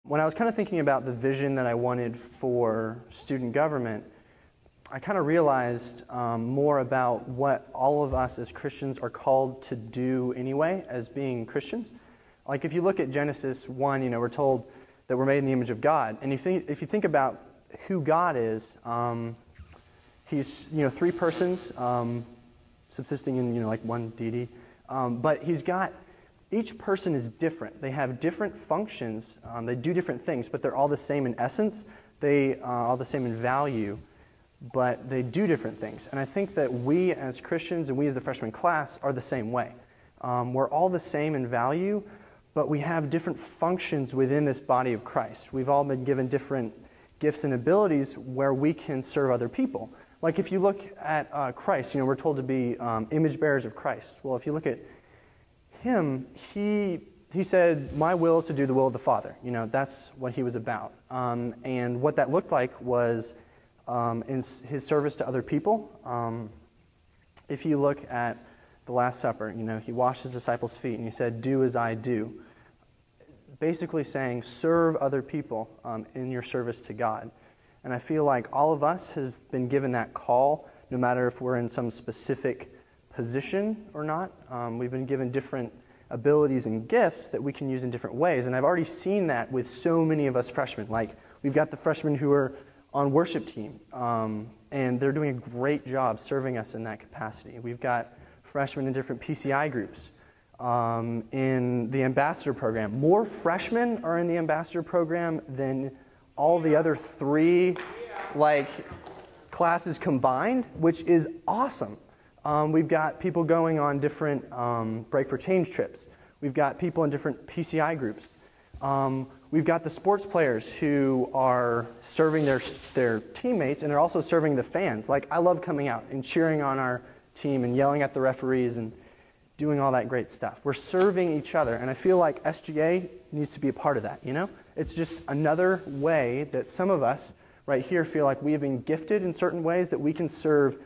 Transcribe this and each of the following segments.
When I was kind of thinking about the vision that I wanted for student government, I kind of realized more about what all of us as Christians are called to do anyway, as being Christians. Like if you look at Genesis 1, we're told that we're made in the image of God. And if you think about who God is, he's, three persons subsisting in, like one deity. But he's got, each person is different. They have different functions. They do different things, but they're all the same in essence. They are all the same in value, but they do different things. And I think that we as Christians and we as the freshman class are the same way. We're all the same in value, but we have different functions within this body of Christ. We've all been given different gifts and abilities where we can serve other people. Like if you look at Christ, we're told to be image bearers of Christ. Well, if you look at him, he said, my will is to do the will of the Father. That's what he was about. And what that looked like was in his service to other people. If you look at the Last Supper, he washed his disciples' feet and he said, do as I do. Basically saying, serve other people in your service to God. And I feel like all of us have been given that call, no matter if we're in some specific position or not. We've been given different abilities and gifts that we can use in different ways. And I've already seen that with so many of us freshmen. Like we've got the freshmen who are on worship team, and they're doing a great job serving us in that capacity. We've got freshmen in different PCI groups, in the ambassador program. More freshmen are in the ambassador program than all the other three classes combined, which is awesome. We've got people going on different Break for Change trips. We've got people in different PCI groups. We've got the sports players who are serving their teammates, and they're also serving the fans. Like, I love coming out and cheering on our team and yelling at the referees and doing all that great stuff. We're serving each other, and I feel like SGA needs to be a part of that, It's just another way that some of us right here feel like we have been gifted in certain ways that we can serve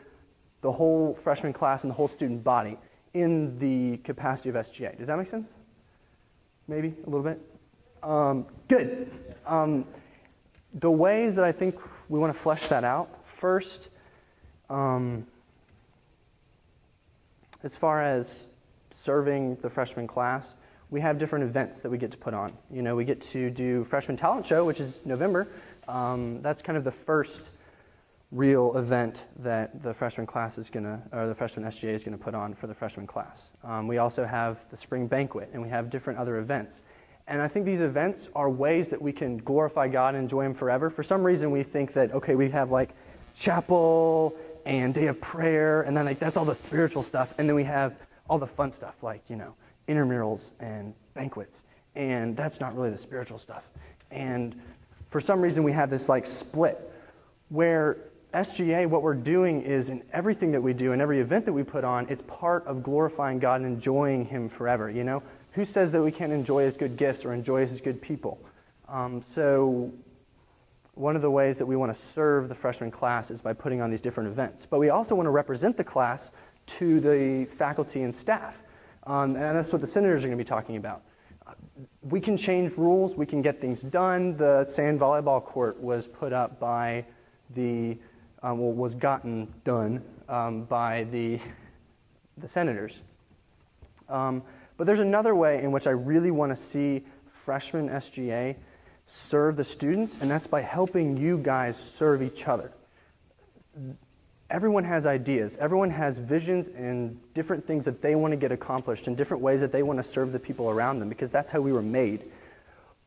the whole freshman class and the whole student body in the capacity of SGA. Does that make sense? Maybe a little bit? Good. The ways that I think we want to flesh that out, first, as far as serving the freshman class, we have different events that we get to put on. We get to do Freshman Talent Show, which is November. That's kind of the first real event that the freshman class is the freshman SGA is gonna put on for the freshman class. We also have the spring banquet, and we have different other events. And I think these events are ways that we can glorify God and enjoy Him forever. For some reason, we think that, okay, we have chapel and day of prayer, and then that's all the spiritual stuff, and then we have all the fun stuff, intramurals and banquets, and that's not really the spiritual stuff. And for some reason, we have this split where SGA, what we're doing is in everything that we do, in every event that we put on, it's part of glorifying God and enjoying Him forever, Who says that we can't enjoy His good gifts or enjoy His good people? So one of the ways that we want to serve the freshman class is by putting on these different events. But we also want to represent the class to the faculty and staff. And that's what the senators are going to be talking about. We can change rules. We can get things done. The sand volleyball court was put up by was gotten done by the senators. But there's another way in which I really want to see freshman SGA serve the students, and that's by helping you guys serve each other. Everyone has ideas. Everyone has visions and different things that they want to get accomplished and different ways that they want to serve the people around them, because that's how we were made.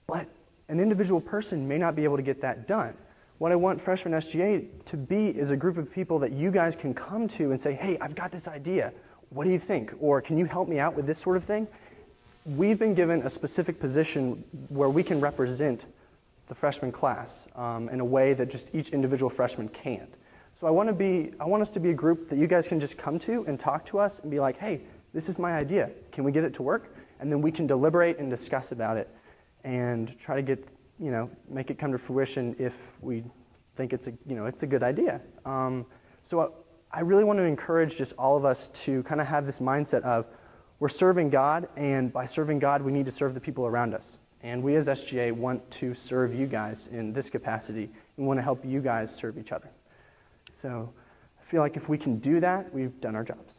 But an individual person may not be able to get that done. What I want freshman SGA to be is a group of people that you guys can come to and say, hey, I've got this idea. What do you think? Or can you help me out with this sort of thing? We've been given a specific position where we can represent the freshman class in a way that just each individual freshman can't. So I want us to be a group that you guys can just come to and talk to us and be like, hey, this is my idea. Can we get it to work? And then we can deliberate and discuss about it and try to get, make it come to fruition if we think it's a good idea. So I really want to encourage just all of us to kind of have this mindset of we're serving God, and by serving God, we need to serve the people around us. And we as SGA want to serve you guys in this capacity and want to help you guys serve each other. So I feel like if we can do that, we've done our jobs.